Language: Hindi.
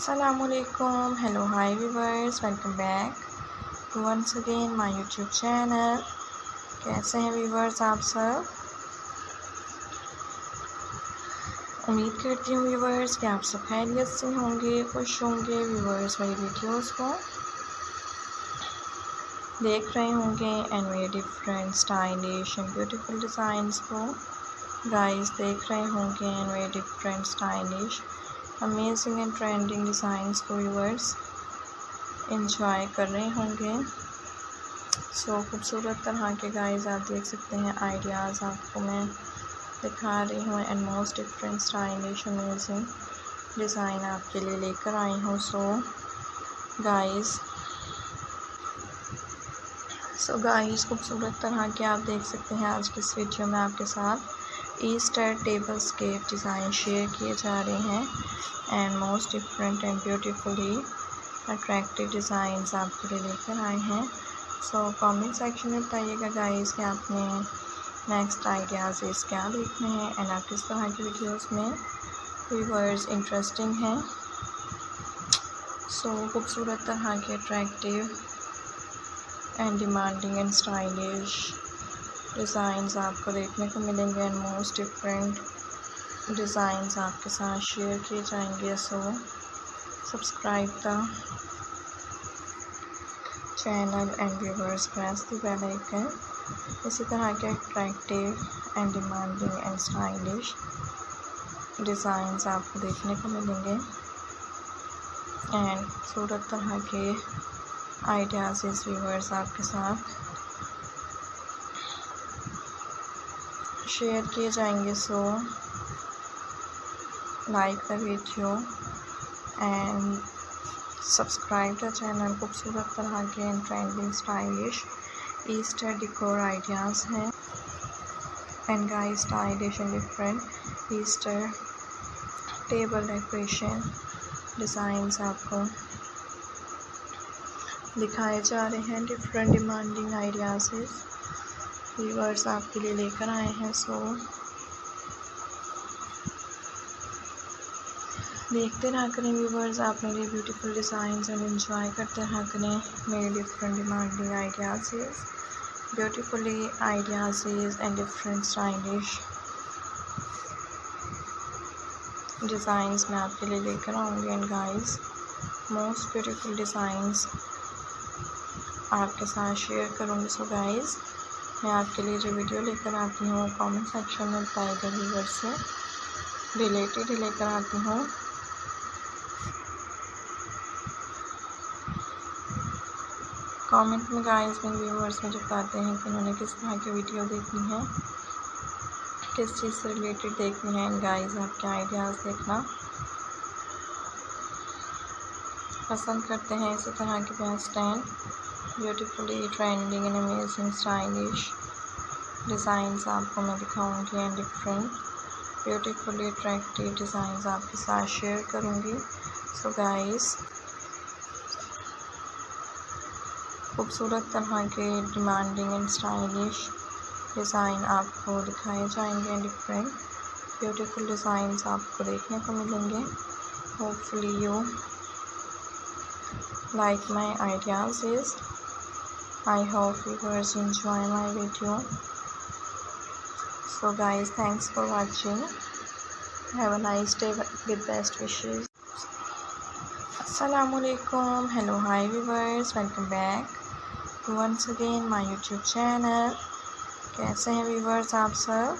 Assalamualaikum, hello, hi viewers, welcome back to once again my YouTube channel। कैसे हैं व्यूवर्स आप सब? उम्मीद करती हूँ व्यूवर्स कि आप सब खैरियत से होंगे, खुश होंगे। व्यूवर्स मेरी वीडियोस को देख रहे होंगे एंड मेरे different stylish and beautiful designs को गाइस देख रहे होंगे एंड मेरे different stylish amazing and trending designs को व्यूवर्स एंजॉय कर रहे होंगे। सो खूबसूरत तरह के गाइस आप देख सकते हैं आइडियाज़ आपको मैं दिखा रही हूँ and most different stylish amazing design आपके लिए लेकर आई हूँ। सो गाइस खूबसूरत तरह के आप देख सकते हैं आज की इस वीडियो में आपके साथ Easter tablescape design share किए जा रहे हैं and most different and beautifully attractive designs आपके लिए लेकर आए हैं। सो कमेंट सेक्शन में बताइएगा गाइस कि आपने नेक्स्ट आइडियाज़ क्या देखने हैं एंड आप किस तरह की वीडियोस में व्यूअर्स इंटरेस्टिंग हैं। सो खूबसूरत तरह के attractive and demanding and stylish designs आपको देखने को मिलेंगे एंड मोस्ट डिफरेंट डिज़ाइंस आपके साथ शेयर किए जाएंगे। So subscribe the channel and viewers press the bell icon. इसी तरह के attractive and demanding and stylish designs आपको देखने को मिलेंगे एंड खूबसूरत तरह के आइडियाज़ व्यूअर्स आपके साथ शेयर किए जाएंगे। So like the video and subscribe the channel. खूबसूरत तरह के and trending stylish Easter decor ideas हैं and guys stylish and different Easter table decoration designs आपको दिखाए जा रहे हैं। डिफरेंट डिमांडिंग आइडियाज़ व्यूअर्स आपके लिए लेकर आए हैं। सो देखते रहा करें व्यूअर्स आप मेरे ब्यूटीफुल डिज़ाइंस एंड एंजॉय करते रहा करें मेरे different demanding ideas beautifully ideas and different stylish designs मैं आपके लिए लेकर आऊँगी and guys most beautiful designs आपके साथ शेयर करूँगी। सो गाइस मैं आपके लिए जो वीडियो लेकर आती हूँ कमेंट सेक्शन में बताएगा व्यूअर्स से रिलेटेड ही लेकर आती हूँ। कमेंट में गाइस मेरे व्यूअर्स मुझे बताते हैं कि उन्होंने किस तरह की वीडियो देखनी है, किस चीज़ से रिलेटेड देखनी है एंड गाइस आपके आइडियाज़ देखना पसंद करते हैं। इसी तरह के best and beautifully trending and amazing stylish designs आपको मैं दिखाऊंगी and different beautifully attractive designs आपके साथ शेयर करूंगी। सो गाइस खूबसूरत तरह के डिमांडिंग एंड स्टाइलिश डिज़ाइन आपको दिखाए जाएंगे एंड डिफरेंट ब्यूटीफुल डिज़ाइंस आपको देखने को मिलेंगे। Hopefully you like my ideas I hope viewers enjoy my video। So guys thanks for watching, have a nice day with best wishes। Assalamualaikum, hello, hi viewers, welcome back to once again my YouTube channel। कैसे हैं व्यूवर्स आप सब?